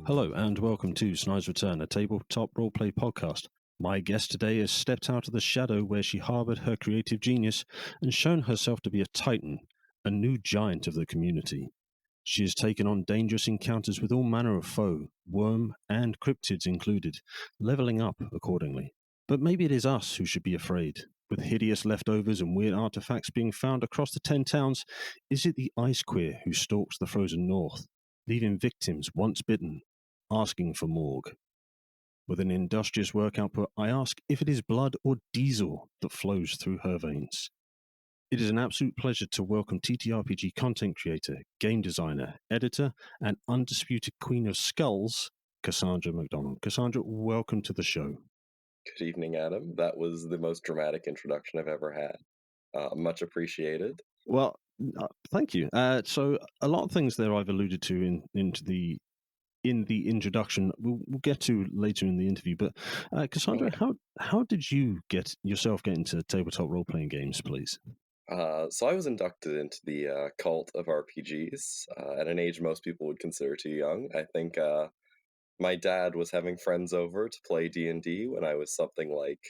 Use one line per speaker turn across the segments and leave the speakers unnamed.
Hello and welcome to Snide's Return, a tabletop roleplay podcast. My guest today has stepped out of the shadow where she harbored her creative genius and shown herself to be a titan, a new giant of the community. She has taken on dangerous encounters with all manner of foe, worm and cryptids included, leveling up accordingly. But maybe it is us who should be afraid. With hideous leftovers and weird artifacts being found across the 10 towns, is it the Ice Queer who stalks the frozen north, leaving victims once bitten, asking for morgue? With an industrious work output, I ask if it is blood or diesel that flows through her veins. It is an absolute pleasure to welcome TTRPG content creator, game designer, editor, and undisputed queen of skulls, Cassandra McDonald. Cassandra, welcome to the show.
Good evening, Adam. That was the most dramatic introduction I've ever had. Much appreciated.
Well, thank you. So a lot of things there I've alluded to in the introduction. We'll get to later in the interview. But Cassandra, how did you get into tabletop role playing games, please?
So I was inducted into the cult of RPGs at an age most people would consider too young. I think my dad was having friends over to play D&D when I was something like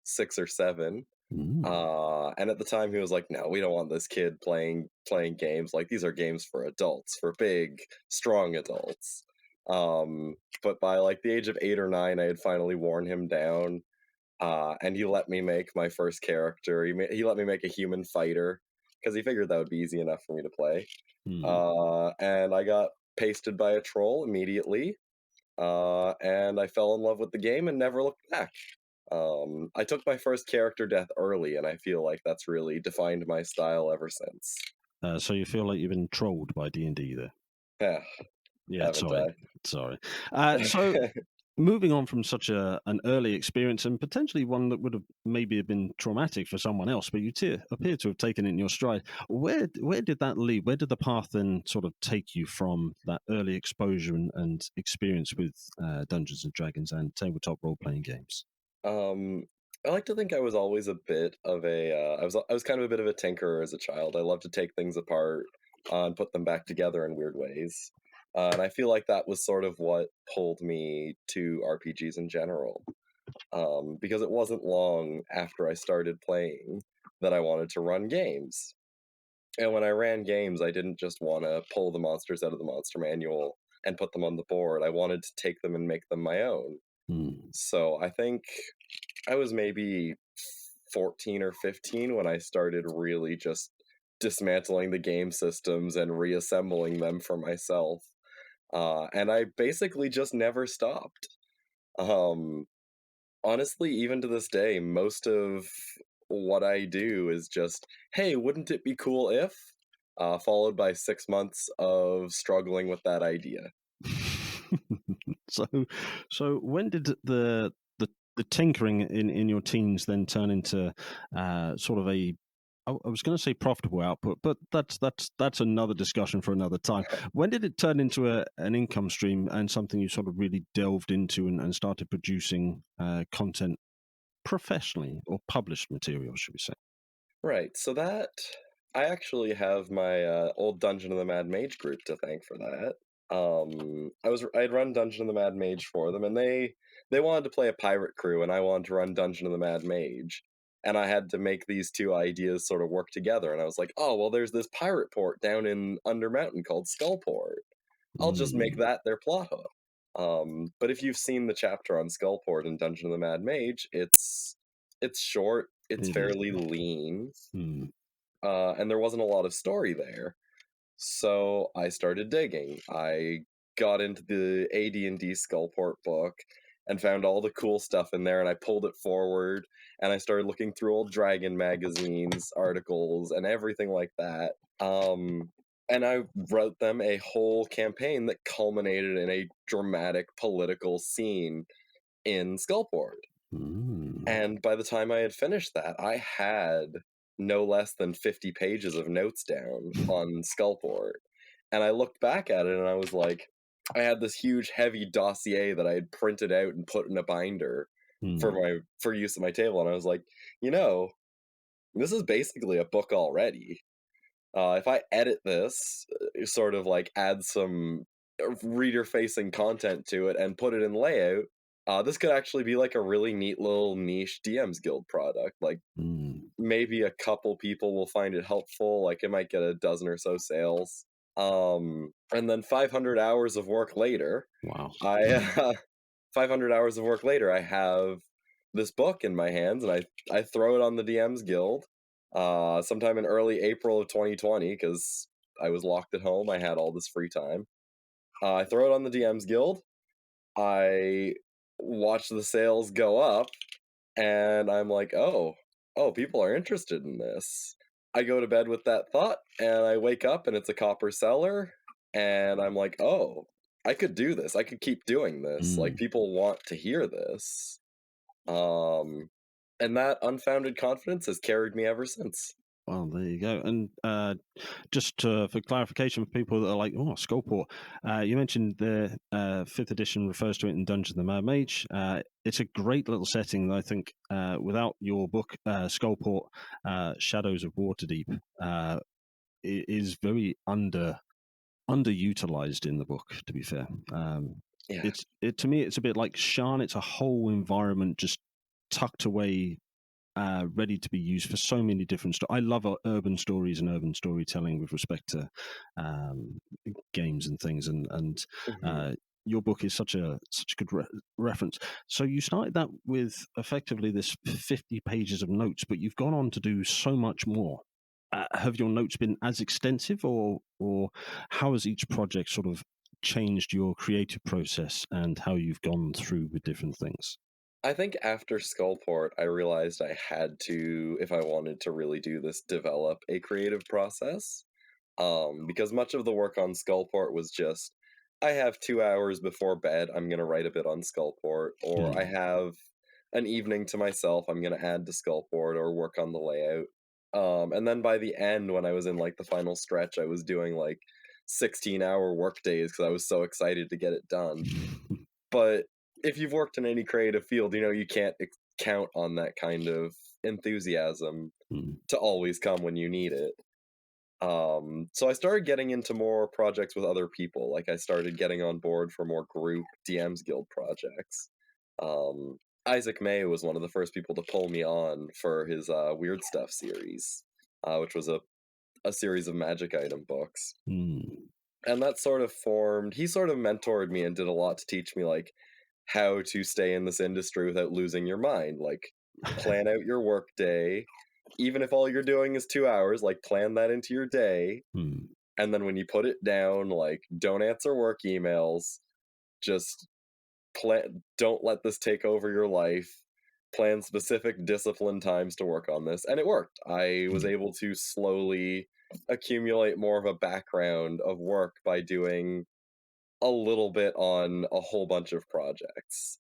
6 or 7. And at the time he was like, no, we don't want this kid playing games. Like, these are games for adults, for big, strong adults. But by like the age of 8 or 9, I had finally worn him down. And he let me make my first character. He let me make a human fighter because he figured that would be easy enough for me to play. And I got pasted by a troll immediately. And I fell in love with the game and never looked back. I took my first character death early, and I feel like that's really defined my style ever since.
So you feel like you've been trolled by D&D there?
Yeah, haven't
sorry. So moving on from such an early experience and potentially one that would have maybe been traumatic for someone else, but you appear to have taken it in your stride. Where did that lead? Where did the path then sort of take you from that early exposure and experience with Dungeons and Dragons and tabletop role playing games?
I like to think I was always a bit of I was kind of a bit of a tinkerer as a child. I love to take things apart and put them back together in weird ways. And I feel like that was sort of what pulled me to RPGs in general. Because it wasn't long after I started playing that I wanted to run games. And when I ran games, I didn't just want to pull the monsters out of the monster manual and put them on the board. I wanted to take them and make them my own. So I think I was maybe 14 or 15 when I started really just dismantling the game systems and reassembling them for myself. And I basically just never stopped. Honestly, even to this day, most of what I do is just, hey, wouldn't it be cool if? Followed by 6 months of struggling with that idea.
So when did the tinkering in your teens then turn into sort of I was going to say profitable output, but that's another discussion for another time. When did it turn into an income stream and something you sort of really delved into and started producing content professionally, or published material, should we say?
Right, so that I actually have my old Dungeon of the Mad Mage group to thank for that. I'd run Dungeon of the Mad Mage for them, and they wanted to play a pirate crew, and I wanted to run Dungeon of the Mad Mage, and I had to make these two ideas sort of work together. And I was like, oh well, there's this pirate port down in Undermountain called Skullport. I'll just make that their plot hook. But if you've seen the chapter on Skullport in Dungeon of the Mad Mage, it's short, it's fairly lean, and there wasn't a lot of story there. So I started digging. I got into the AD&D Skullport book and found all the cool stuff in there, and I pulled it forward, and I started looking through old Dragon magazines, articles, and everything like that. And I wrote them a whole campaign that culminated in a dramatic political scene in Skullport. And by the time I had finished that, I had no less than 50 pages of notes down on Skullport. And I looked back at it and I was like, I had this huge heavy dossier that I had printed out and put in a binder for use at my table. And I was like, this is basically a book already. If I edit this, sort of like add some reader-facing content to it and put it in layout, this could actually be like a really neat little niche DM's Guild product. Like
Mm.
maybe a couple people will find it helpful. Like it might get a dozen or so sales. And then 500 hours of work later,
Wow.
I 500 hours of work later, I have this book in my hands, and I throw it on the DM's Guild sometime in early April of 2020 because I was locked at home. I had all this free time. I throw it on the DM's Guild. I watch the sales go up, and I'm like, oh, people are interested in this. I go to bed with that thought, and I wake up, and it's a copper seller, and I'm like, oh, I could do this. I could keep doing this. Like
Mm.
people want to hear this. Um, and that unfounded confidence has carried me ever since.
Well, there you go. And just for clarification for people that are like, oh, Skullport, you mentioned the 5th edition refers to it in Dungeon of the Mad Mage. It's a great little setting that I think without your book, Skullport, Shadows of Waterdeep, is very underutilized in the book, to be fair.
Yeah.
To me, it's a bit like Sharn. It's a whole environment just tucked away, ready to be used for so many different I love urban stories and urban storytelling with respect to games and things, and
Mhm.
your book is such a good reference. So you started that with effectively this 50 pages of notes, but you've gone on to do so much more. Have your notes been as extensive, or how has each project sort of changed your creative process and how you've gone through with different things?
I think after Skullport, I realized I had to, if I wanted to really do this, develop a creative process. Because much of the work on Skullport was just, I have 2 hours before bed, I'm going to write a bit on Skullport, or I
Mm.
have an evening to myself, I'm going to add to Skullport or work on the layout. And then by the end, when I was in like the final stretch, I was doing like 16-hour work days because I was so excited to get it done. But if you've worked in any creative field, you know you can't count on that kind of enthusiasm
Mm.
to always come when you need it. So I started getting into more projects with other people. Like I started getting on board for more group DM's Guild projects. Um, Isaac May was one of the first people to pull me on for his Weird Stuff series, which was a series of magic item books.
Mm.
And that sort of formed, he sort of mentored me and did a lot to teach me like how to stay in this industry without losing your mind. Like plan out your work day, even if all you're doing is 2 hours, like plan that into your day.
Mm.
And then when you put it down, like don't answer work emails, just don't let this take over your life. Plan specific disciplined times to work on this. And it worked. I was
Mm.
able to slowly accumulate more of a background of work by doing a little bit on a whole bunch of projects.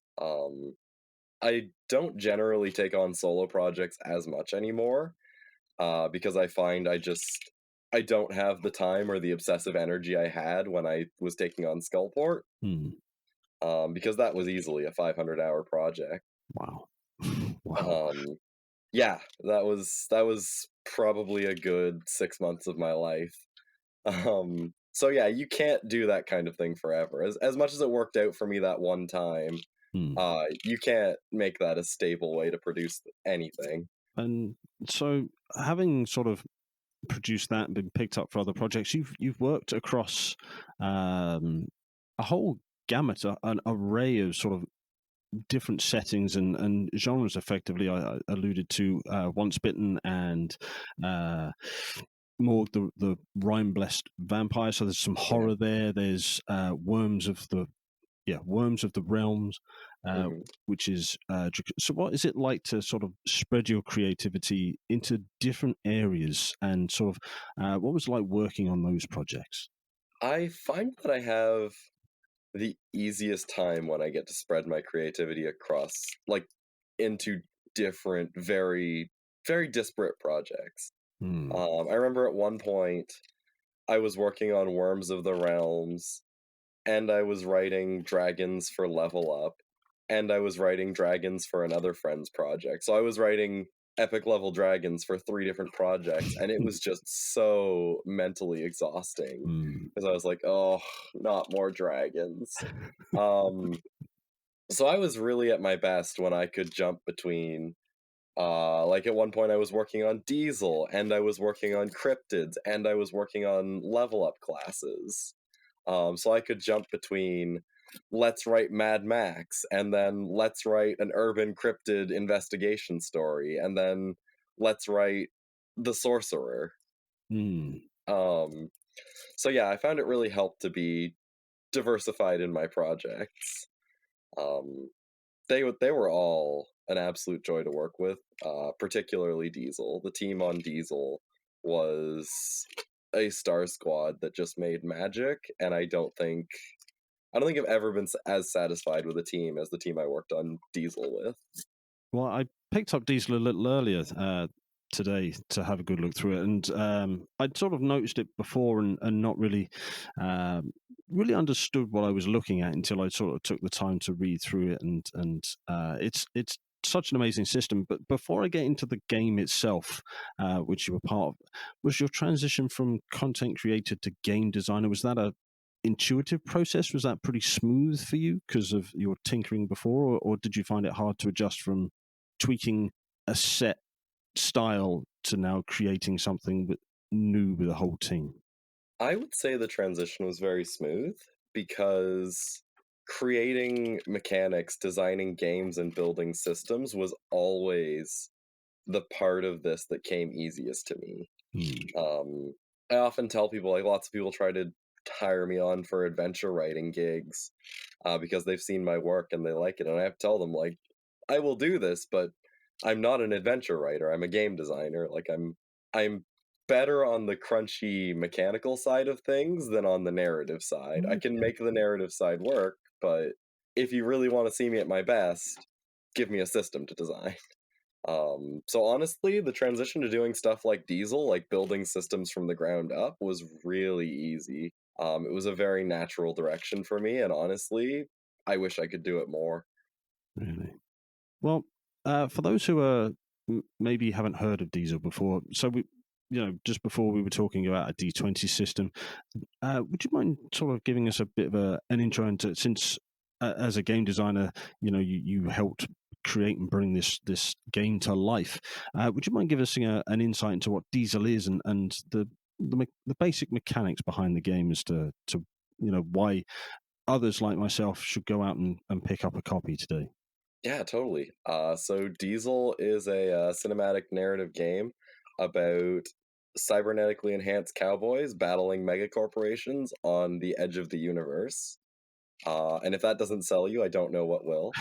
I don't generally take on solo projects as much anymore because I find I don't have the time or the obsessive energy I had when I was taking on Skullport,
Mm.
because that was easily a 500-hour project.
Wow. Wow.
Um, yeah, that was probably a good 6 months of my life. So yeah, you can't do that kind of thing forever. As much as it worked out for me that one time,
Mm.
you can't make that a stable way to produce anything.
And so, having sort of produced that and been picked up for other projects, you've worked across um, a whole gamut, an array of sort of different settings and genres. Effectively, I alluded to Once Bitten and more the rhyme blessed vampire. So there's some
Yeah.
horror there. There's Worms of the Realms, uh,
Mhm.
which is so. What is it like to sort of spread your creativity into different areas, and sort of what was it like working on those projects?
I find that I have the easiest time when I get to spread my creativity across, like, into different, very, very disparate projects.
Hmm.
I remember at one point I was working on Worms of the Realms, and I was writing dragons for Level Up, and I was writing dragons for another friend's project. So I was writing epic level dragons for 3 different projects, and it was just so mentally exhausting
Mm.
because I was like, "Oh, not more dragons." Um, so I was really at my best when I could jump between like at one point I was working on Diesel, and I was working on cryptids, and I was working on level up classes. So I could jump between let's write Mad Max, and then let's write an urban cryptid investigation story, and then let's write The Sorcerer.
Mm.
Um, so yeah, I found it really helped to be diversified in my projects. Um, they were all an absolute joy to work with, particularly Diesel. The team on Diesel was a star squad that just made magic, and I don't think I've ever been as satisfied with a team as the team I worked on Diesel with.
Well, I picked up Diesel a little earlier today to have a good look through it, and I'd sort of noticed it before and not really really understood what I was looking at until I sort of took the time to read through it, and it's such an amazing system. But before I get into the game itself, which you were part of, was your transition from content creator to game designer, was that a intuitive process? Was that pretty smooth for you because of your tinkering before, or did you find it hard to adjust from tweaking a set style to now creating something new with a whole team?
I would say the transition was very smooth because creating mechanics, designing games, and building systems was always the part of this that came easiest to me.
Hmm.
I often tell people, like, lots of people try to hire me on for adventure writing gigs because they've seen my work and they like it, and I have to tell them, like, I will do this, but I'm not an adventure writer. I'm a game designer. Like, I'm better on the crunchy mechanical side of things than on the narrative side. I can
Okay.
make the narrative side work, but if you really want to see me at my best, give me a system to design. So honestly, the transition to doing stuff like Diesel, like building systems from the ground up, was really easy. It was a very natural direction for me, and honestly, I wish I could do it more.
Really? Well, for those who maybe haven't heard of Diesel before, so just before we were talking about a D20 system, would you mind sort of giving us a bit of an intro into, since as a game designer, you helped create and bring this game to life. Would you mind giving us an insight into what Diesel is and the basic mechanics behind the game as to why others like myself should go out and pick up a copy today?
Yeah, totally. So Diesel is a cinematic narrative game about cybernetically enhanced cowboys battling mega corporations on the edge of the universe. And if that doesn't sell you, I don't know what will.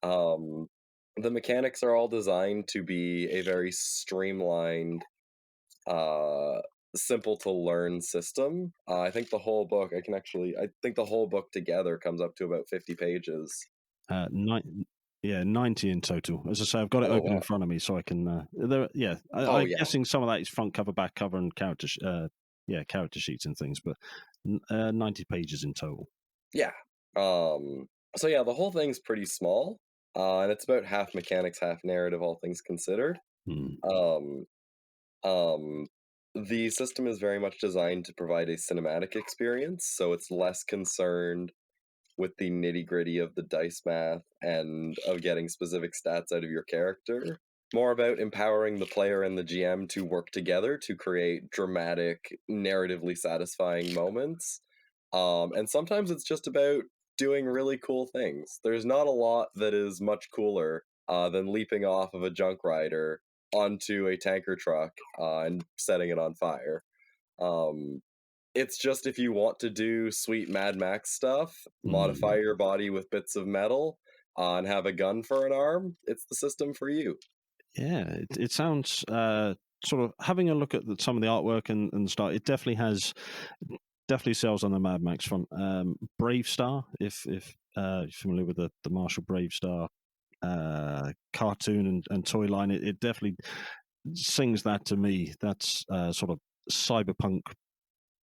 um, the mechanics are all designed to be a very streamlined, uh, simple to learn system. I think the whole book, I think the whole book together comes up to about 50 pages.
Yeah, 90 in total. As I say, I've got it
Oh,
open in
wow.
front of me, so I can. Yeah,
Oh,
I'm
yeah.
guessing some of that is front cover, back cover, and character sheets and things. But 90 pages in total.
Yeah. So yeah, the whole thing's pretty small, and it's about half mechanics, half narrative, all things considered.
Hmm.
Um, um, the system is very much designed to provide a cinematic experience, so it's less concerned with the nitty gritty of the dice math and of getting specific stats out of your character. More about empowering the player and the GM to work together to create dramatic, narratively satisfying moments. And sometimes it's just about doing really cool things. There's not a lot that is much cooler than leaping off of a junk rider onto a tanker truck and setting it on fire. Um, it's just if you want to do sweet Mad Max stuff, modify
Hmm.
your body with bits of metal, and have a gun for an arm, it's the system for you.
Yeah, it sounds sort of having a look at some of the artwork and stuff. It definitely sells on the Mad Max front. Brave Star, if you're familiar with the Marshall Brave Star cartoon and toy line, it definitely sings that to me. That's sort of cyberpunk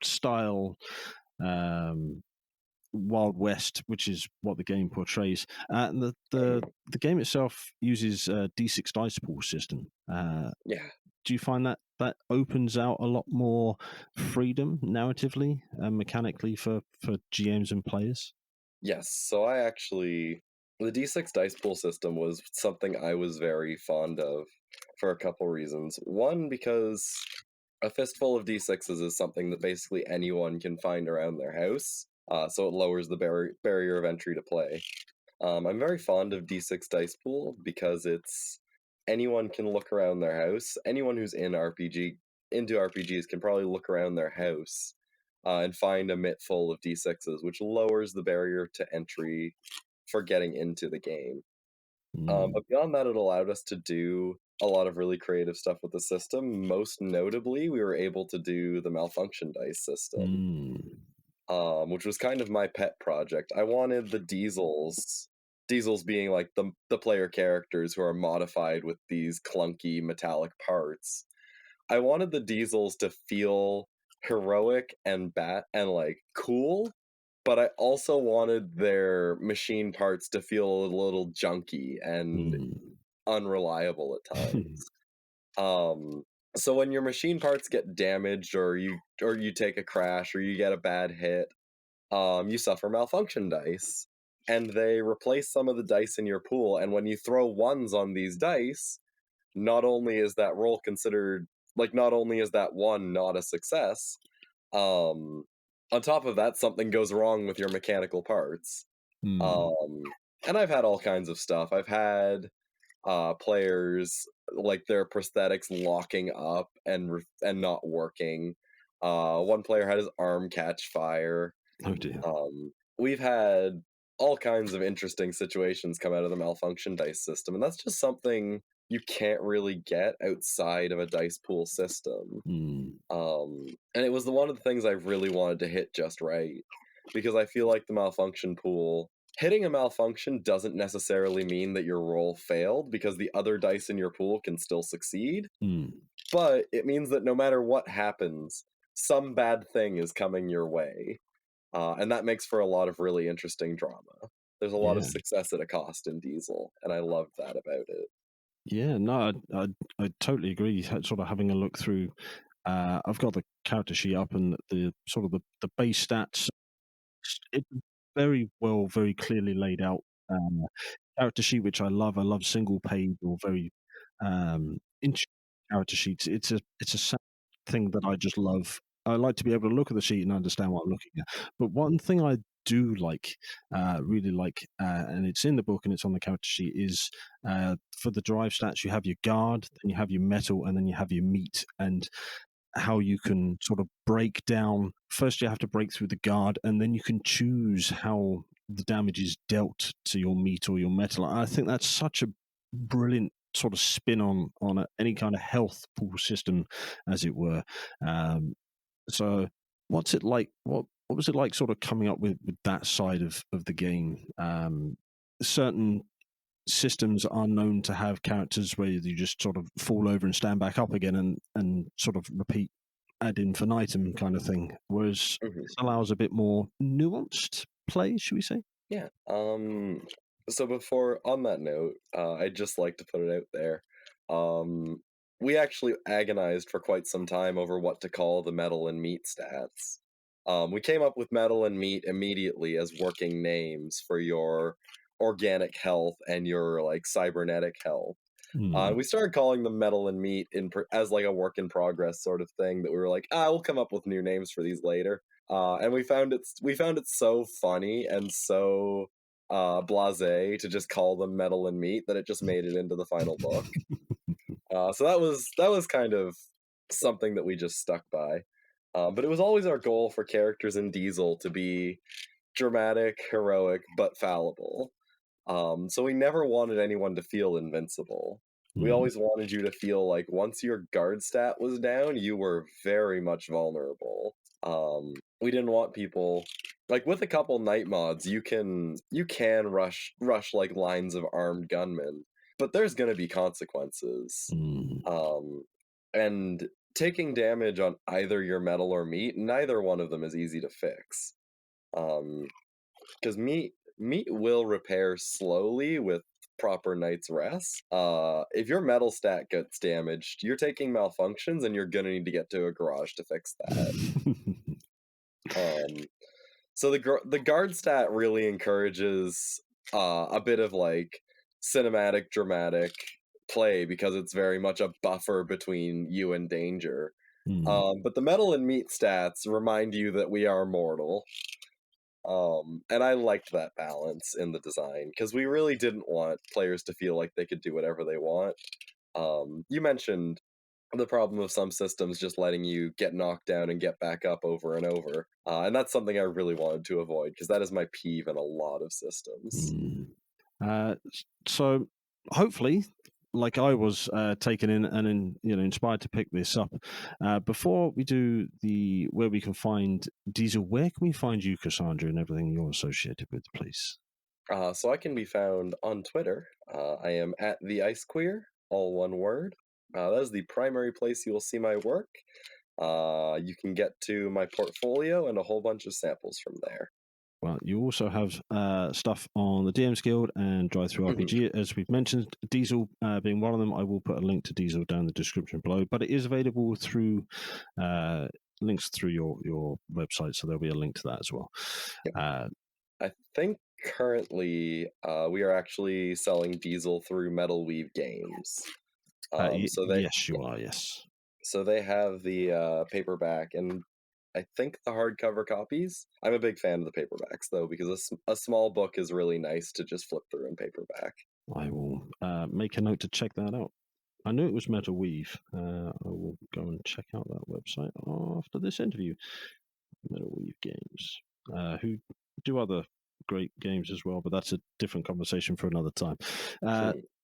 style, um, Wild West, which is what the game portrays. And
Mhm.
the game itself uses a D6 dice pool system.
Yeah.
Do you find that that opens out a lot more freedom narratively and mechanically for GMs and players?
Yes. So I actually the D6 dice pool system was something I was very fond of for a couple reasons. One, because a fistful of D6s is something that basically anyone can find around their house, so it lowers the barrier of entry to play. I'm very fond of D6 dice pool because it's anyone can look around their house. Anyone who's into RPGs can probably look around their house and find a mitt full of D6s, which lowers the barrier to entry for getting into the game.
Mm,
But beyond that, it allowed us to do a lot of really creative stuff with the system. Most notably, we were able to do the malfunction dice system,
mm,
which was kind of my pet project. I wanted the diesels being like the player characters who are modified with these clunky metallic parts. I wanted the diesels to feel heroic and like cool, but I also wanted their machine parts to feel a little junky and
mm.
unreliable at times. Um, so when your machine parts get damaged or you take a crash or you get a bad hit, you suffer malfunction dice. And they replace some of the dice in your pool, and when you throw ones on these dice, not only is that roll considered not only is that one not a success, um, on top of that, something goes wrong with your mechanical parts.
Mm.
Um, and I've had all kinds of stuff. I've had players like their prosthetics locking up and not working. One player had his arm catch fire.
Oh dear.
We've had all kinds of interesting situations come out of the malfunction dice system, and that's just something you can't really get outside of a dice pool system.
Mm,
And it was the one of the things I really wanted to hit just right because I feel like the malfunction pool hitting a malfunction doesn't necessarily mean that your roll failed because the other dice in your pool can still succeed,
mm.
but it means that no matter what happens, some bad thing is coming your way. And that makes for a lot of really interesting drama. There's a lot of
Yeah.
success at a cost in Diesel, and I loved that about it.
Yeah, no, I totally agree. Sort of having a look through, I've got the character sheet up and the sort of the base stats. It's very well, very clearly laid out character sheet, which I love. I love single page or very inch character sheets. It's a thing that I just love. I like to be able to look at the sheet and understand what I'm looking at. But one thing I do like, really like, and it's in the book and it's on the character sheet, is for the drive stats, you have your guard, then you have your metal, and then you have your meat. And how you can sort of break down. First, you have to break through the guard, and then you can choose how the damage is dealt to your meat or your metal. I think that's such a brilliant sort of spin on any kind of health pool system, as it were. Um, so, what's it like? What was it like, sort of coming up with that side of the game? Certain systems are known to have characters where you just sort of fall over and stand back up again and sort of repeat ad infinitum kind of thing. Whereas this
Mhm.
allows a bit more nuanced play, should we say?
Yeah. So before on that note, I'd just like to put it out there. Um, we actually agonized for quite some time over what to call the metal and meat stats. We came up with metal and meat immediately as working names for your organic health and your like cybernetic health.
Hmm.
We started calling them metal and meat as like a work in progress sort of thing. That we were like, we'll come up with new names for these later. And we found it so funny and so blasé to just call them metal and meat that it just made it into the final book. So that was kind of something that we just stuck by. But it was always our goal for characters in Diesel to be dramatic, heroic, but fallible. So we never wanted anyone to feel invincible. We
Hmm.
always wanted you to feel like once your guard stat was down, you were very much vulnerable. We didn't want people like with a couple night mods, you can rush like lines of armed gunmen, but there's gonna be consequences.
Hmm.
Um, and taking damage on either your metal or meat, neither one of them is easy to fix. Um, because meat will repair slowly with proper night's rest. If your metal stat gets damaged, you're taking malfunctions, and you're gonna need to get to a garage to fix that. Um, so the guard stat really encourages a bit of like cinematic, dramatic play because it's very much a buffer between you and danger. But the metal and meat stats remind you that we are mortal. And I liked that balance in the design because we really didn't want players to feel like they could do whatever they want. You mentioned the problem of some systems just letting you get knocked down and get back up over and over. And that's something I really wanted to avoid because that is my peeve in a lot of systems.
So hopefully, like I was taken in and inspired to pick this up. Before we do the where we can find Diesel, where can we find you, Cassandra, and everything you're associated with, please?
So I can be found on Twitter. I am at the Ice Queer, all one word. That is the primary place you will see my work. You can get to my portfolio and a whole bunch of samples from there.
Well, you also have stuff on the DMs Guild and Drive Through RPG, as we've mentioned. Diesel being one of them. I will put a link to Diesel down in the description below, but it is available through links through your website, so there'll be a link to that as well.
Yep. I think currently we are actually selling Diesel through Metal Weave Games.
Yes, you are. Yes.
So they have the paperback and I think the hardcover copies. I'm a big fan of the paperbacks though, because a small book is really nice to just flip through in paperback.
I will make a note to check that out. I knew it was Metal Weave. I will go and check out that website after this interview. Metal Weave Games, who do other great games as well, but that's a different conversation for another time.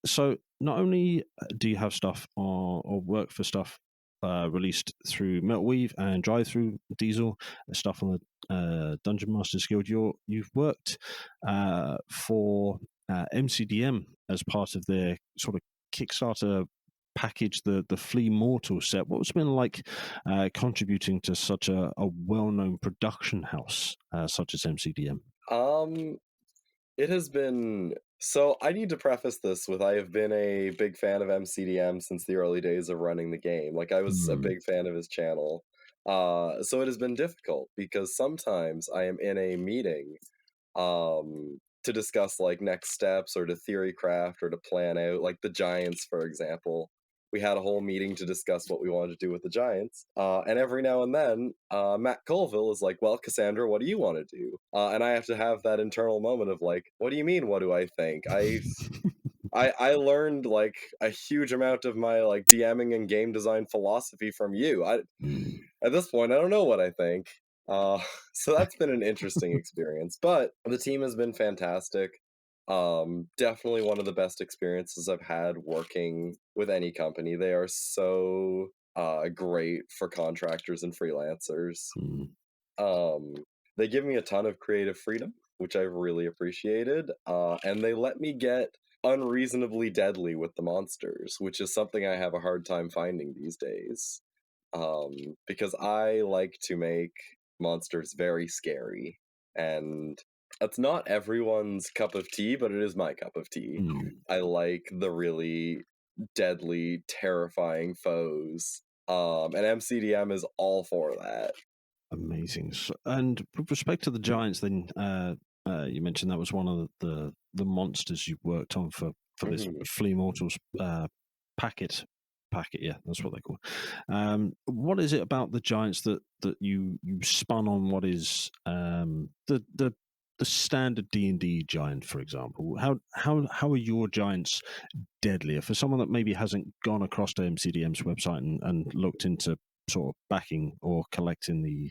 So not only do you have stuff or work for stuff released through Metal Weave and Drive Through Diesel, stuff on the Dungeon Masters Guild, you've worked for MCDM as part of their sort of Kickstarter package, the Flea Mortal set. What's it been like contributing to such a well-known production house such as MCDM?
It has been so. I need to preface this with I have been a big fan of MCDM since the early days of running the game. Like I was a big fan of his channel. So it has been difficult because sometimes I am in a meeting to discuss like next steps or to theory craft or to plan out like the Giants, for example. We had a whole meeting to discuss what we wanted to do with the Giants. And every now and then, Matt Colville is like, well, Cassandra, what do you want to do? And I have to have that internal moment of like, what do you mean? What do I think? I learned like a huge amount of my like DMing and game design philosophy from you. At this point, I don't know what I think. So that's been an interesting experience, but the team has been fantastic. Definitely one of the best experiences I've had working with any company. They are so great for contractors and freelancers. They give me a ton of creative freedom, which I've really appreciated, and they let me get unreasonably deadly with the monsters, which is something I have a hard time finding these days. Because I like to make monsters very scary, and that's not everyone's cup of tea, but it is my cup of tea. I like the really deadly, terrifying foes, and MCDM is all for that.
Amazing. And with respect to the Giants, then you mentioned that was one of the monsters you worked on for this Flea Mortals packet. Yeah, that's what they call it. What is it about the Giants that you spun on? What is the standard D&D giant, for example? How are your giants deadlier for someone that maybe hasn't gone across to MCDM's website and looked into sort of backing or collecting the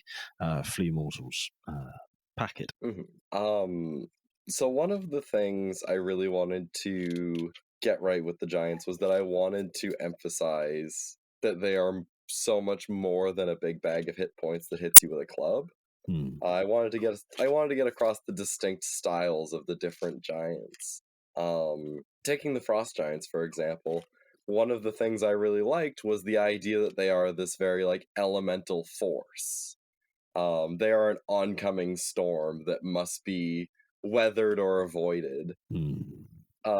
Flea Mortals packet?
So one of the things I really wanted to get right with the Giants was that I wanted to emphasize that they are so much more than a big bag of hit points that hits you with a club. I wanted to get across the distinct styles of the different giants. Taking the Frost Giants, for example, one of the things I really liked was the idea that they are this very like elemental force. They are an oncoming storm that must be weathered or avoided.
Mm.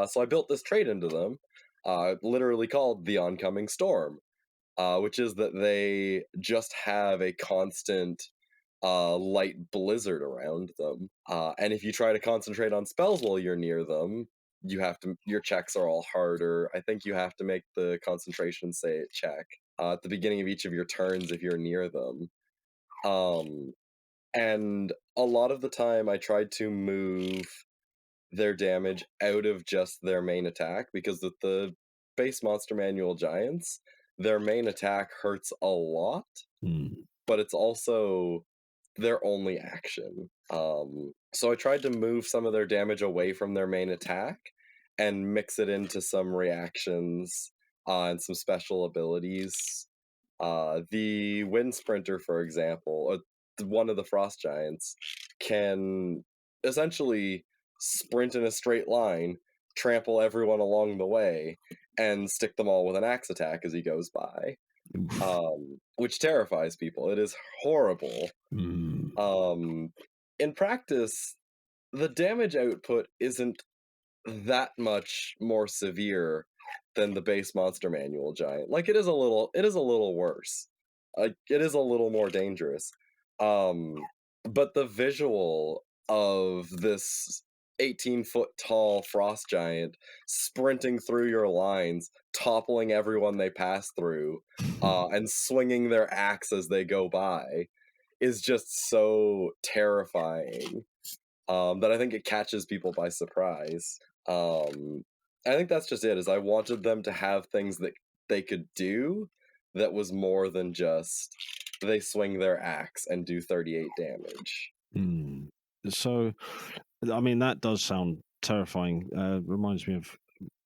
So I built this trait into them, literally called the oncoming storm, which is that they just have a constant light blizzard around them. And if you try to concentrate on spells while you're near them, your checks are all harder. I think you have to make the concentration check at the beginning of each of your turns if you're near them. Um, and a lot of the time I tried to move their damage out of just their main attack because with the base monster manual giants, their main attack hurts a lot,
Mm.
but it's also their only action. So I tried to move some of their damage away from their main attack and mix it into some reactions and some special abilities. The Wind Sprinter, for example, one of the Frost Giants, can essentially sprint in a straight line, trample everyone along the way, and stick them all with an axe attack as he goes by,
Oof.
which terrifies people. It is horrible.
Mm.
In practice, the damage output isn't that much more severe than the base monster manual giant. Like it is a little worse. Like it is a little more dangerous. Um but the visual of this 18-foot tall frost giant sprinting through your lines, toppling everyone they pass through, and swinging their axe as they go by is just so terrifying that I think it catches people by surprise. Um, I think that's just it. Is I wanted them to have things that they could do that was more than just they swing their axe and do 38 damage.
Mm. So, I mean, that does sound terrifying. Reminds me of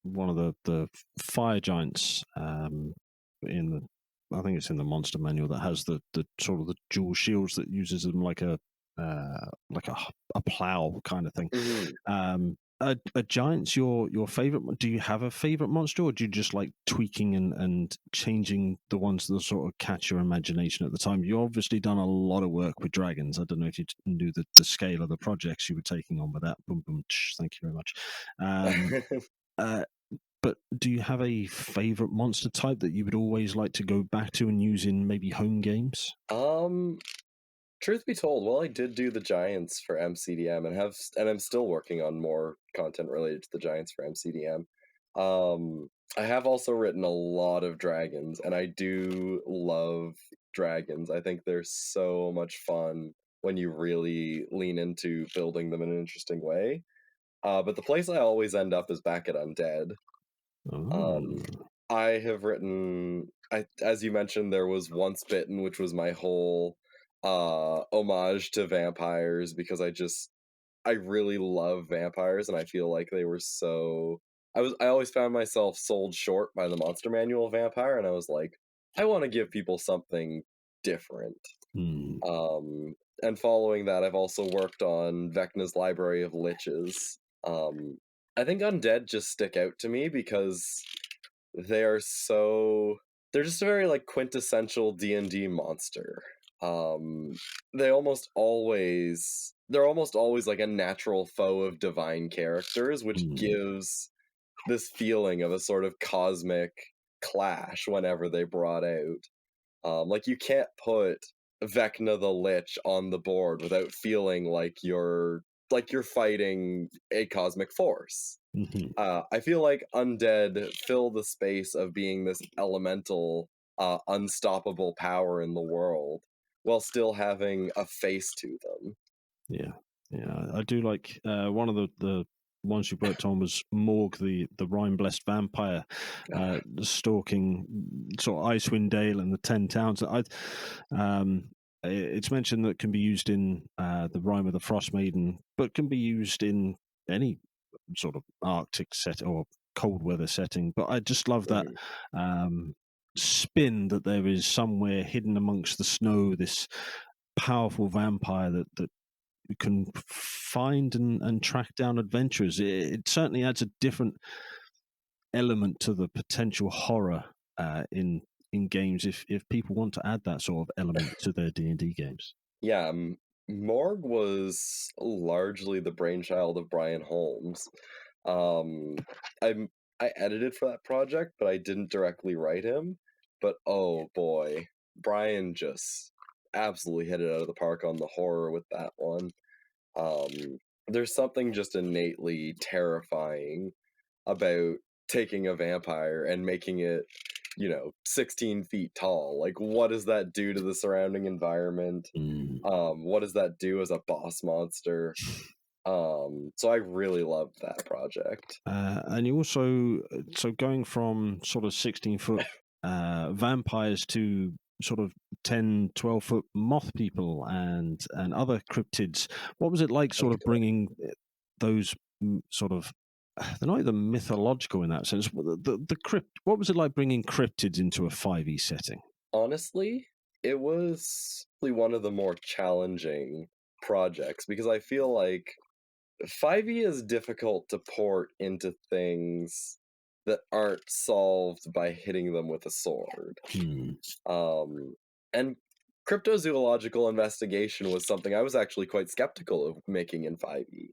one of the fire giants in the, I think it's in the monster manual, that has the sort of the dual shields that uses them like a plow kind of thing.
Mhm.
Are giants your favorite? Do you have a favorite monster, or do you just like tweaking and changing the ones that sort of catch your imagination at the time? You obviously done a lot of work with dragons. I don't know if you knew the scale of the projects you were taking on with that. Boom, boom. Thank you very much. Uh, but do you have a favorite monster type that you would always like to go back to and use in maybe home games?
um, Truth be told, well, I did do the Giants for MCDM and I'm still working on more content related to the Giants for MCDM. I have also written a lot of dragons, and I do love dragons. I think they're so much fun when you really lean into building them in an interesting way. But the place I always end up is back at Undead.
Oh.
Um, I have written, as you mentioned, there was Once Bitten, which was my whole homage to vampires because I really love vampires and I feel like they were so I always found myself sold short by the monster manual vampire and I was like, I want to give people something different.
Hmm.
Um and following that I've also worked on Vecna's Library of Liches. I think undead just stick out to me because they are so they're just a very like quintessential D&D monster. Um they're almost always like a natural foe of divine characters, which
Hmm.
gives this feeling of a sort of cosmic clash whenever they brought out. Like you can't put Vecna the Lich on the board without feeling like you're fighting a cosmic force.
Mhm.
I feel like undead fill the space of being this elemental, unstoppable power in the world while still having a face to them.
Yeah, yeah, I do like one of the ones you worked on was Morg, the Rime blessed vampire, stalking sort of Icewind Dale and the 10 towns. It's mentioned that it can be used in the Rime of the Frost Maiden, but can be used in any sort of Arctic set or cold weather setting. But I just love that
Mhm.
um, spin that there is somewhere hidden amongst the snow. This powerful vampire that can find and track down adventurers. It certainly adds a different element to the potential horror in games if people want to add that sort of element to their D&D games.
Yeah, Morg was largely the brainchild of Brian Holmes. Um, I'm I edited for that project, but I didn't directly write him. But oh boy, Brian just absolutely hit it out of the park on the horror with that one. Um, there's something just innately terrifying about taking a vampire and making it, 16 feet tall. Like, what does that do to the surrounding environment?
Mm.
What does that do as a boss monster? So I really loved that project.
And you also, so going from sort of 16-foot vampires to sort of 10, 12-foot moth people and other cryptids, what was it like sort of bringing those sort of, they're not even mythological in that sense, the crypt, what was it like bringing cryptids into a 5e setting?
Honestly, it was probably one of the more challenging projects because I feel like 5e is difficult to port into things that aren't solved by hitting them with a sword.
Hmm.
And cryptozoological investigation was something I was actually quite skeptical of making in 5e.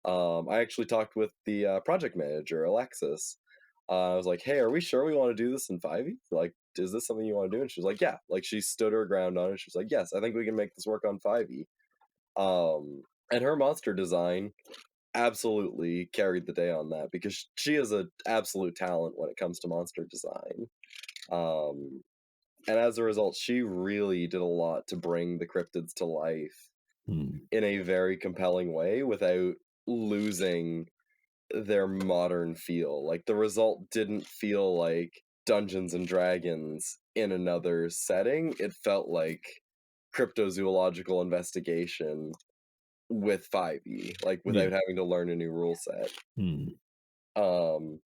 I actually talked with the project manager, Alexis. I was like, "Hey, are we sure we want to do this in 5e? Like, is this something you want to do?" And she was like, "Yeah." Like, she stood her ground on it. She was like, "Yes, I think we can make this work on 5e." And her monster design absolutely carried the day on that because she is an absolute talent when it comes to monster design. Um, and as a result, she really did a lot to bring the cryptids to life
Hmm.
in a very compelling way without losing their modern feel. Like the result didn't feel like Dungeons and Dragons in another setting. It felt like cryptozoological investigation with 5e, like
Yeah.
without having to learn a new rule set.
Hmm.
Um,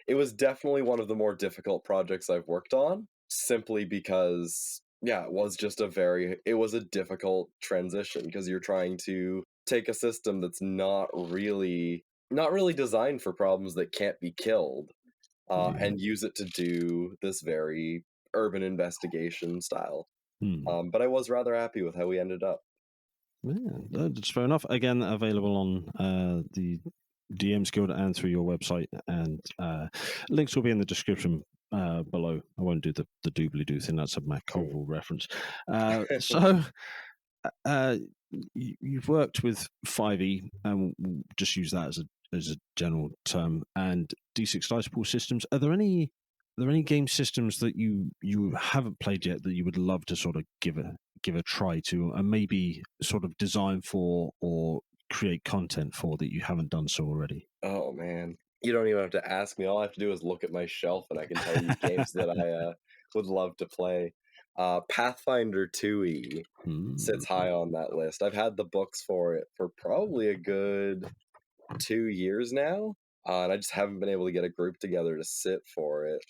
it was definitely one of the more difficult projects I've worked on, simply because, yeah, it was a difficult transition because you're trying to take a system that's not really designed for problems that can't be killed,
Yeah.
and use it to do this very urban investigation style.
Hmm.
But I was rather happy with how we ended up.
Yeah, that's fair enough. Again, available on the DMs Guild and through your website, and links will be in the description below. I won't do the doobly doo thing. That's a Matt Colville reference. So you've worked with 5e, and we'll just use that as a general term, and D6 Dice Pool systems. Are there any game systems that you haven't played yet that you would love to sort of give a try to, and maybe sort of design for or create content for that you haven't done so already?
Oh man, you don't even have to ask me. All I have to do is look at my shelf, and I can tell you games that I would love to play. Pathfinder 2e
Hmm.
sits high on that list. I've had the books for it for probably a good 2 years now, and I just haven't been able to get a group together to sit for it.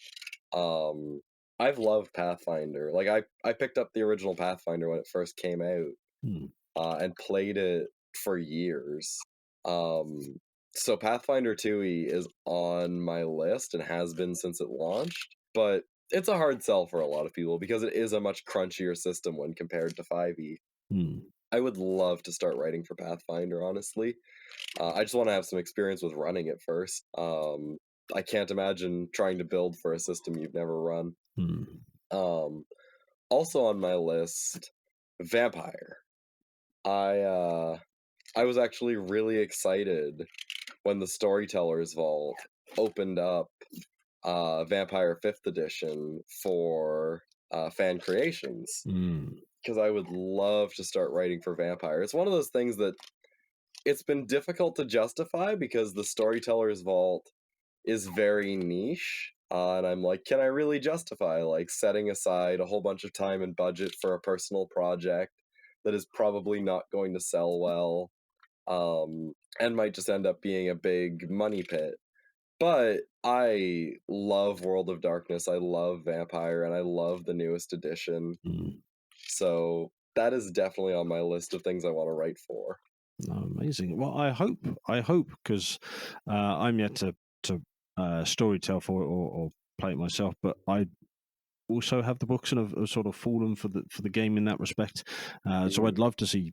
Um, I've loved Pathfinder. Like I picked up the original Pathfinder when it first came out,
Hmm.
and played it for years. Um, so Pathfinder 2e is on my list and has been since it launched, but it's a hard sell for a lot of people because it is a much crunchier system when compared to 5e.
Hmm.
I would love to start writing for Pathfinder, honestly. I just want to have some experience with running it first. I can't imagine trying to build for a system you've never run.
Hmm.
Um, also on my list, Vampire. I I was actually really excited when the Storyteller's Vault opened up Vampire 5th Edition for fan creations
Hmm.
because I would love to start writing for Vampire. It's one of those things that it's been difficult to justify because the Storyteller's Vault is very niche. And I'm like, can I really justify like setting aside a whole bunch of time and budget for a personal project that is probably not going to sell well, and might just end up being a big money pit? But I love World of Darkness, I love Vampire, and I love the newest edition.
Hmm.
So that is definitely on my list of things I want to write for.
Amazing. Well, I hope, because I'm yet to storytell for it or play it myself, but I also have the books and have sort of fallen for the game in that respect. So
Mhm.
I'd love to see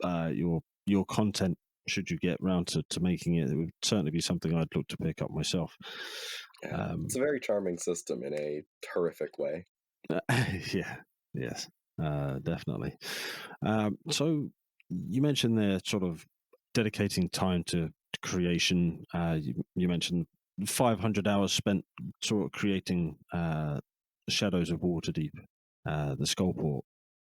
your content. Should you get round to making it, it would certainly be something I'd look to pick up myself.
Yeah, it's a very charming system in a terrific way.
Yeah, yes, definitely. So you mentioned there sort of dedicating time to creation. You mentioned 500 hours spent sort of creating Shadows of Waterdeep, the Skullport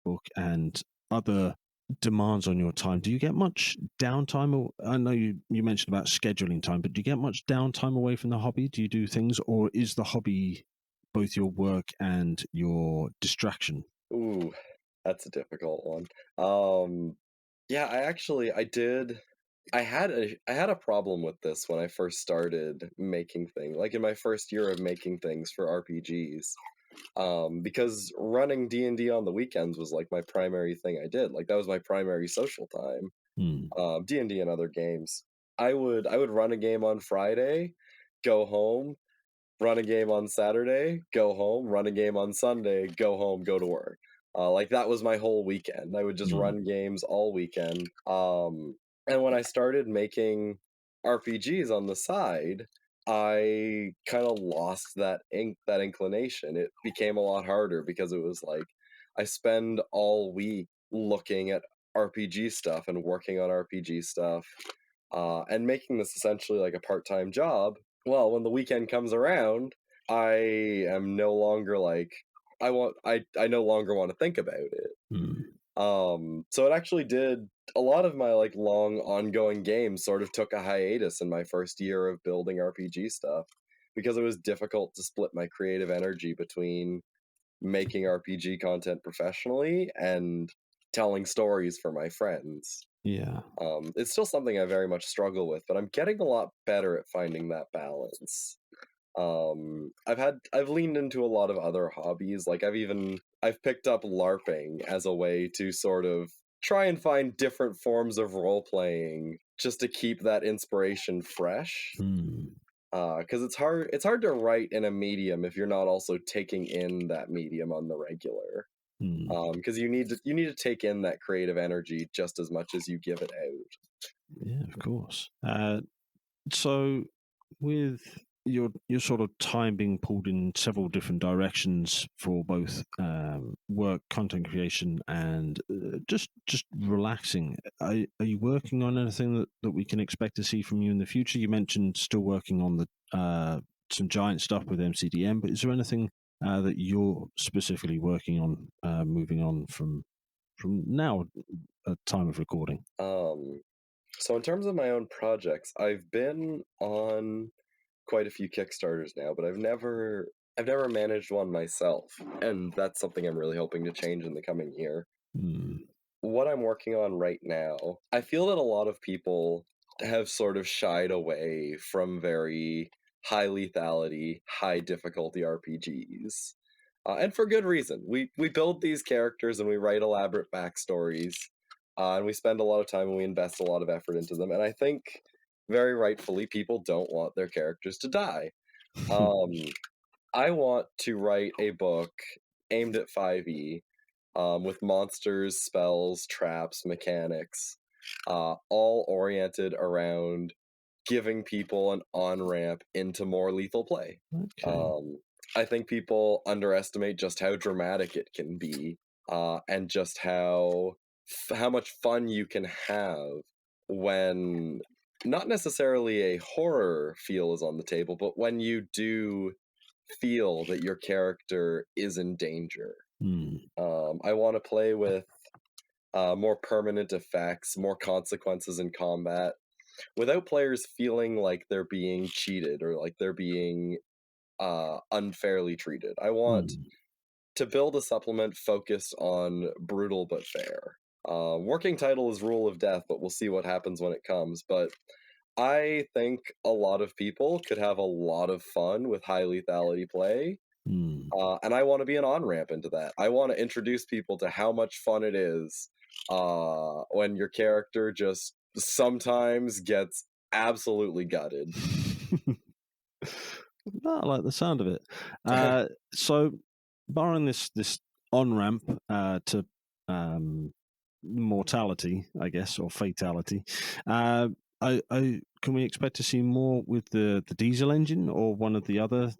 book, and other demands on your time. Do you get much downtime? I know you mentioned about scheduling time, but do you get much downtime away from the hobby? Do you do things, or is the hobby both your work and your distraction?
Ooh, that's a difficult one. Yeah, I did. I had a problem with this when I first started making things. Like in my first year of making things for RPGs, because running D&D on the weekends was like my primary thing I did. Like that was my primary social time.
Hmm.
D&D and other games. I would run a game on Friday, go home, run a game on Saturday, go home, run a game on Sunday, go home, go to work. Like that was my whole weekend. I would just
Hmm.
run games all weekend. And when I started making RPGs on the side, I kind of lost that inclination. It became a lot harder because it was like I spend all week looking at RPG stuff and working on RPG stuff, and making this essentially like a part-time job. Well, when the weekend comes around, I am no longer like I no longer want to think about it.
Hmm.
So it actually did a lot of my like long ongoing games sort of took a hiatus in my first year of building RPG stuff because it was difficult to split my creative energy between making RPG content professionally and telling stories for my friends.
Yeah.
It's still something I very much struggle with, but I'm getting a lot better at finding that balance. I've leaned into a lot of other hobbies. Like I've picked up LARPing as a way to sort of try and find different forms of role playing just to keep that inspiration fresh.
Hmm.
Because it's hard to write in a medium if you're not also taking in that medium on the regular.
Hmm.
Because you need to take in that creative energy just as much as you give it out.
Yeah, of course. So with your sort of time being pulled in several different directions for both work, content creation, and just relaxing, are you working on anything that we can expect to see from you in the future? You mentioned still working on the some giant stuff with MCDM, but is there anything that you're specifically working on moving on from now at time of recording?
Um, so in terms of my own projects, I've been on quite a few Kickstarters now, but I've never managed one myself, and that's something I'm really hoping to change in the coming year.
Hmm.
What I'm working on right now, I feel that a lot of people have sort of shied away from very high lethality, high difficulty RPGs. And for good reason. We build these characters and we write elaborate backstories, and we spend a lot of time and we invest a lot of effort into them. And I think very rightfully people don't want their characters to die. Um, I want to write a book aimed at 5e, with monsters, spells, traps, mechanics, all oriented around giving people an on ramp into more lethal play.
Okay.
Um, I think people underestimate just how dramatic it can be, and just how much fun you can have when not necessarily a horror feel is on the table, but when you do feel that your character is in danger.
Hmm.
I want to play with more permanent effects, more consequences in combat, without players feeling like they're being cheated or like they're being unfairly treated. I want
Hmm.
to build a supplement focused on brutal but fair. Working title is Rule of Death, but we'll see what happens when it comes. But I think a lot of people could have a lot of fun with high lethality play.
Hmm.
And I want to be an on ramp into that. I want to introduce people to how much fun it is when your character just sometimes gets absolutely gutted.
No, I like the sound of it. So, barring this on ramp to um, mortality, I guess, or fatality. Can we expect to see more with the diesel engine or one of the other,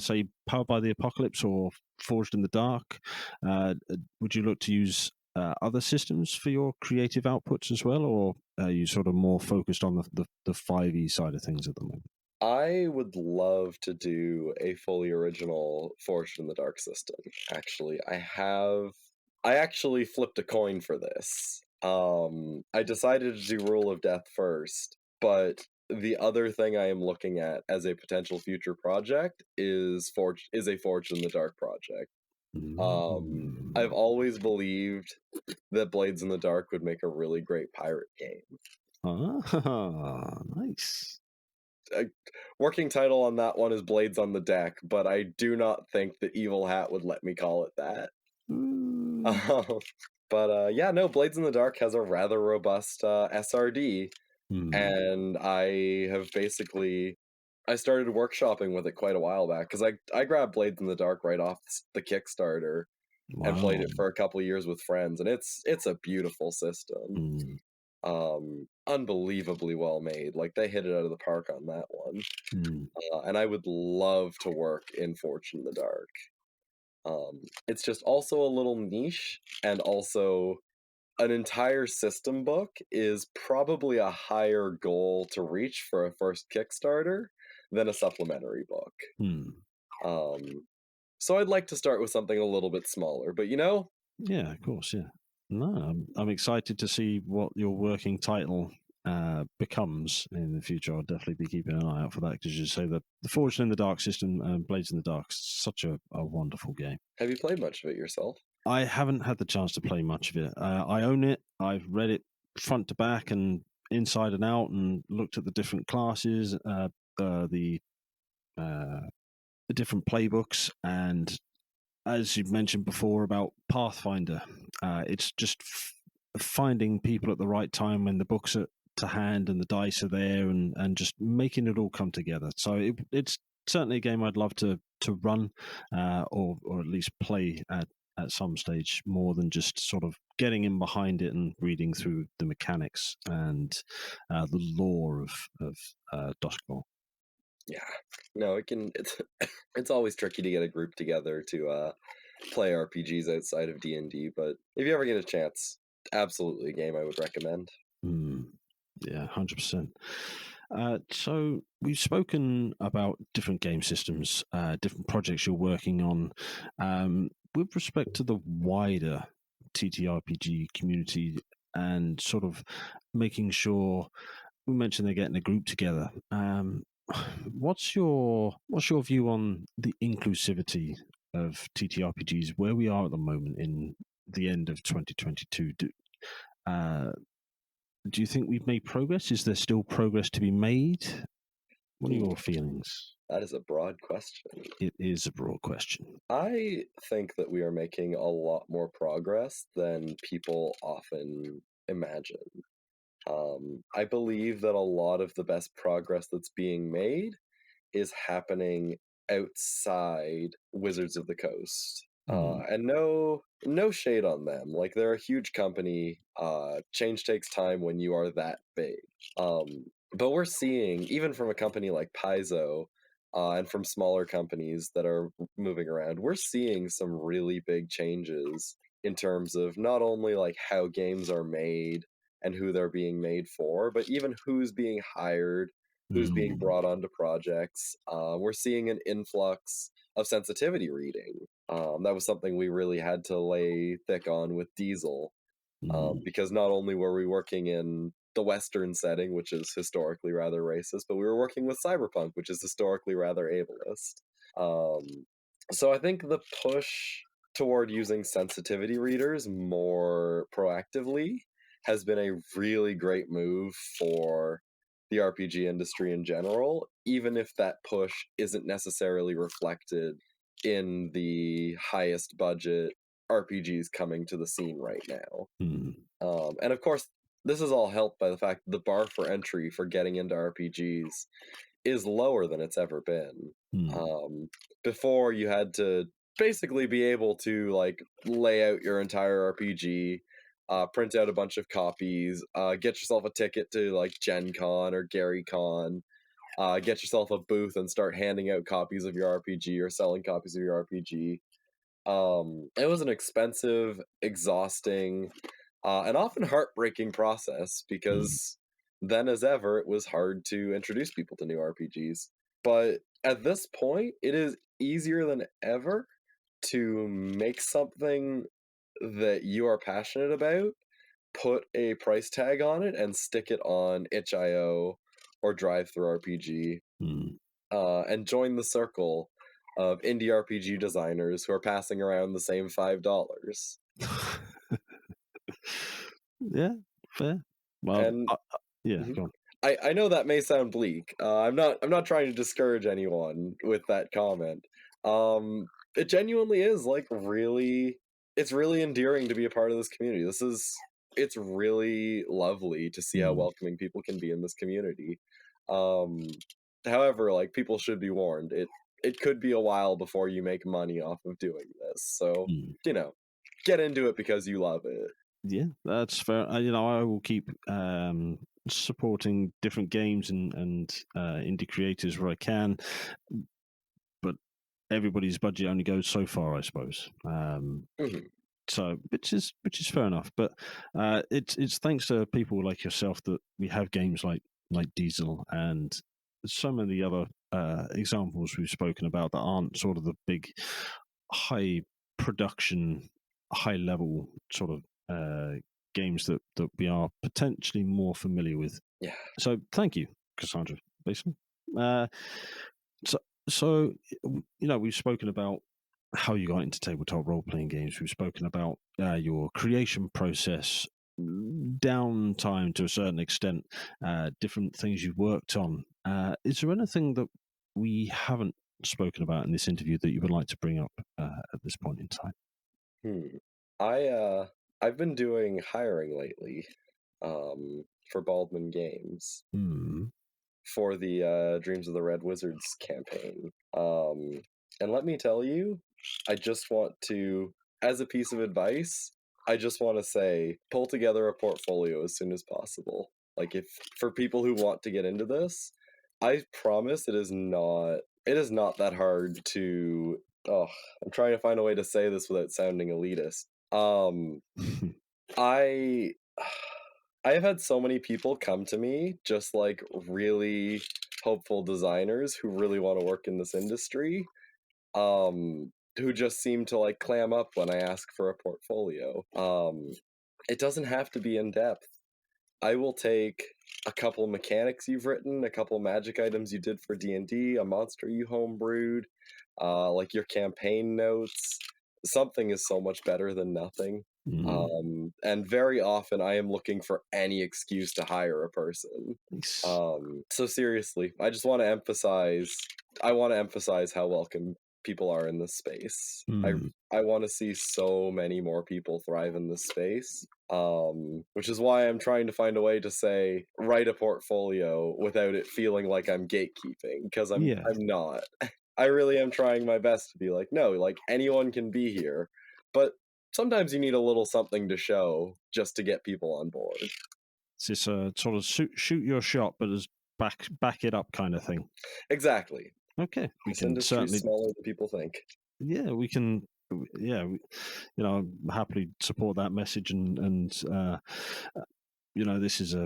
say, Powered by the Apocalypse or Forged in the Dark? Would you look to use other systems for your creative outputs as well, or are you sort of more focused on the 5e side of things at the moment?
I would love to do a fully original Forged in the Dark system. Actually, I actually flipped a coin for this. I decided to do Rule of Death first, but the other thing I am looking at as a potential future project is a Forged in the Dark project. I've always believed that Blades in the Dark would make a really great pirate game.
Ah, nice.
Working title on that one is Blades on the Deck, but I do not think that Evil Hat would let me call it that. But yeah, no, Blades in the Dark has a rather robust SRD, and I started workshopping with it quite a while back because I grabbed Blades in the Dark right off the Kickstarter and played
Wow.
it for a couple years with friends, and it's a beautiful system. Unbelievably well made. Like they hit it out of the park on that one. And I would love to work in Forged in the Dark. It's just also a little niche, and also an entire system book is probably a higher goal to reach for a first Kickstarter than a supplementary book. So I'd like to start with something a little bit smaller, but
Yeah, of course, yeah. No, I'm excited to see what your working title becomes in the future. I'll definitely be keeping an eye out for that because you say the Forged in the Dark system, Blades in the Dark, is such a wonderful game.
Have you played much of it yourself?
I haven't had the chance to play much of it. I own it. I've read it front to back and inside and out, and looked at the different classes, the different playbooks, and as you mentioned before about Pathfinder, it's just finding people at the right time when the books are to hand and the dice are there, and just making it all come together. So it's certainly a game I'd love to run, or at least play at some stage, more than just sort of getting in behind it and reading through the mechanics and the lore of Duskfall.
Yeah, no, it's always tricky to get a group together to play RPGs outside of D&D, but if you ever get a chance, absolutely a game I would recommend.
Yeah, 100%. So we've spoken about different game systems, different projects you're working on. With respect to the wider TTRPG community and sort of making sure, we mentioned they're getting a group together. What's your view on the inclusivity of TTRPGs, where we are at the moment in the end of 2022? Do you think we've made progress? Is there still progress to be made? What are your feelings?
That is a broad question.
It is a broad question.
I think that we are making a lot more progress than people often imagine. I believe that a lot of the best progress that's being made is happening outside Wizards of the Coast. And no shade on them. Like they're a huge company. Change takes time when you are that big. But we're seeing, even from a company like Paizo, and from smaller companies that are moving around, we're seeing some really big changes in terms of not only like how games are made and who they're being made for, but even who's being hired, who's being brought onto projects. We're seeing an influx of sensitivity reading. That was something we really had to lay thick on with Diesel, because not only were we working in the Western setting, which is historically rather racist, but we were working with Cyberpunk, which is historically rather ableist. So I think the push toward using sensitivity readers more proactively has been a really great move for the RPG industry in general, even if that push isn't necessarily reflected in the highest budget RPGs coming to the scene right now. And of course, this is all helped by the fact that the bar for entry for getting into RPGs is lower than it's ever been. Before, you had to basically be able to like lay out your entire RPG, print out a bunch of copies, get yourself a ticket to like Gen Con or Gary Con, get yourself a booth and start handing out copies of your RPG or selling copies of your RPG. It was an expensive, exhausting, and often heartbreaking process
Mm,
because then as ever, it was hard to introduce people to new RPGs. But at this point, it is easier than ever to make something that you are passionate about, put a price tag on it, and stick it on itch.io or DriveThruRPG,
mm.
and join the circle of indie RPG designers who are passing around the same $5.
Yeah, fair. Well,
And
yeah,
mhm.
go on.
I know that may sound bleak. I'm not trying to discourage anyone with that comment. Um, it genuinely is like really, it's really endearing to be a part of this community. It's really lovely to see how
Mm,
welcoming people can be in this community. Um, however, like people should be warned. It could be a while before you make money off of doing this. So,
mm.
you know, get into it because you love it.
Yeah, that's fair. I will keep supporting different games and indie creators where I can, but everybody's budget only goes so far, I suppose.
Mhm.
So, which is fair enough. But it's thanks to people like yourself that we have games like Diesel and so many other examples we've spoken about that aren't sort of the big high production, high level sort of games that we are potentially more familiar with.
Yeah.
So thank you, Cassandra. Basically, uh, so so we've spoken about how you got into tabletop role playing games. We've spoken about your creation process, downtime to a certain extent, different things you've worked on. Is there anything that we haven't spoken about in this interview that you would like to bring up at this point in time?
Hmm. I've been doing hiring lately, for Baldwin Games
Hmm.
for the Dreams of the Red Wizards campaign. And let me tell you, I just want to, as a piece of advice, I just want to say, pull together a portfolio as soon as possible. Like if for people who want to get into this, I promise it is not that hard to. Oh, I'm trying to find a way to say this without sounding elitist. I I have had so many people come to me, just like really hopeful designers who really want to work in this industry, who just seem to like clam up when I ask for a portfolio. It doesn't have to be in depth. I will take a couple mechanics you've written, a couple magic items you did for D&D, a monster you homebrewed, like your campaign notes. Something is so much better than nothing.
Hmm.
And very often I am looking for any excuse to hire a person.
Nice.
So seriously, I want to emphasize how welcome people are in this space.
Hmm.
I want to see so many more people thrive in this space. Which is why I'm trying to find a way to say write a portfolio without it feeling like I'm gatekeeping because
Yeah.
I'm not. I really am trying my best to be like, no, like anyone can be here, but sometimes you need a little something to show just to get people on board.
It's this sort of shoot your shot, but as back it up kind of thing.
Exactly.
Okay, we
This
can
industry is
certainly.
smaller than people think.
Yeah, we can. Yeah, happily support that message, and this is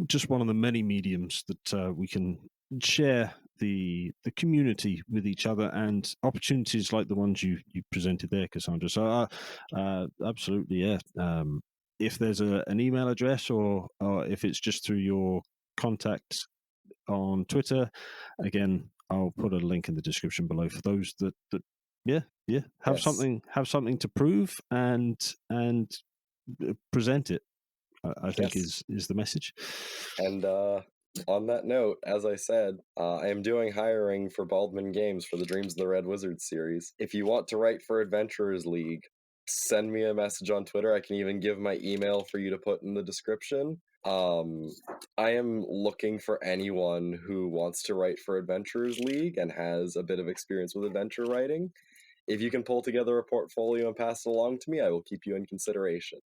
just one of the many mediums that we can share the community with each other and opportunities like the ones you presented there, Cassandra. So, absolutely, yeah. If there's an email address or if it's just through your contacts on Twitter, again, I'll put a link in the description below for those that yeah
Yes.
have something to prove and present it. I think
Yes.
is the message.
And on that note, as I said, I am doing hiring for Baldwin Games for the Dreams of the Red Wizard series. If you want to write for Adventurers League, send me a message on Twitter. I can even give my email for you to put in the description. I am looking for anyone who wants to write for Adventurers League and has a bit of experience with adventure writing. If you can pull together a portfolio and pass it along to me, I will keep you in consideration.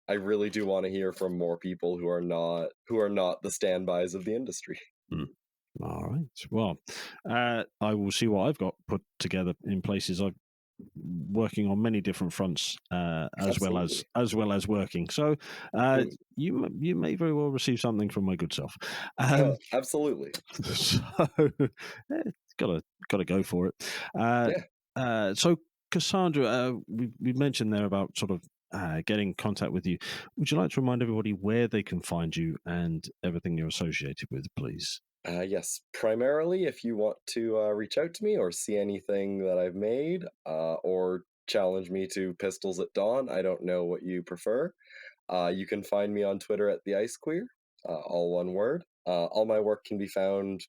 I really do want to hear from more people who are not the standbys of the industry.
All right. Well, I will see what I've got put together in places. I'm working on many different fronts, as well as working. So, you may very well receive something from my good self.
Absolutely.
So, gotta go for it. So, Cassandra, we mentioned there about sort of getting in contact with you. Would you like to remind everybody where they can find you and everything you're associated with, please?
Yes, primarily if you want to reach out to me or see anything that I've made, or challenge me to Pistols at Dawn. I don't know what you prefer. You can find me on Twitter at the Ice Queer, all one word. All my work can be found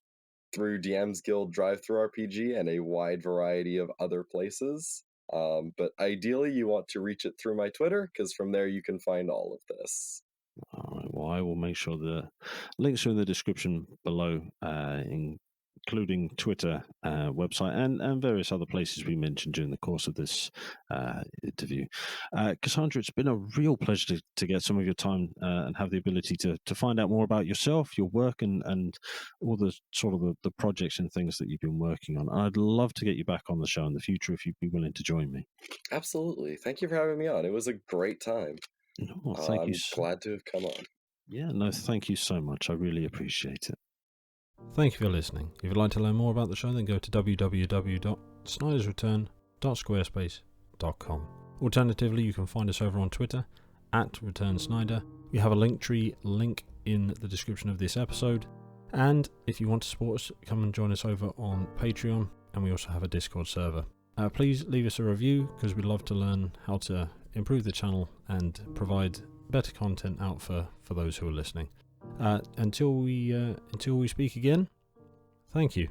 through DM's Guild Drive-Thru RPG and a wide variety of other places. But ideally, you want to reach it through my Twitter, because from there you can find all of this.
All right. Well, I will make sure the links are in the description below, including Twitter, website, and various other places we mentioned during the course of this interview. Cassandra, it's been a real pleasure to get some of your time and have the ability to find out more about yourself, your work, and all the sort of the projects and things that you've been working on. I'd love to get you back on the show in the future if you'd be willing to join me.
Absolutely. Thank you for having me on. It was a great time.
No, thank
I'm
you.
glad to have come on.
Yeah, no, thank you so much. I really appreciate it.
Thank you for listening. If you'd like to learn more about the show, then go to www.snydersreturn.squarespace.com. Alternatively, you can find us over on Twitter @ReturnSnyder. We have a Linktree link in the description of this episode. And if you want to support us, come and join us over on Patreon. And we also have a Discord server. Please leave us a review, because we'd love to learn how to improve the channel and provide better content out for those who are listening. Until we speak again, thank you.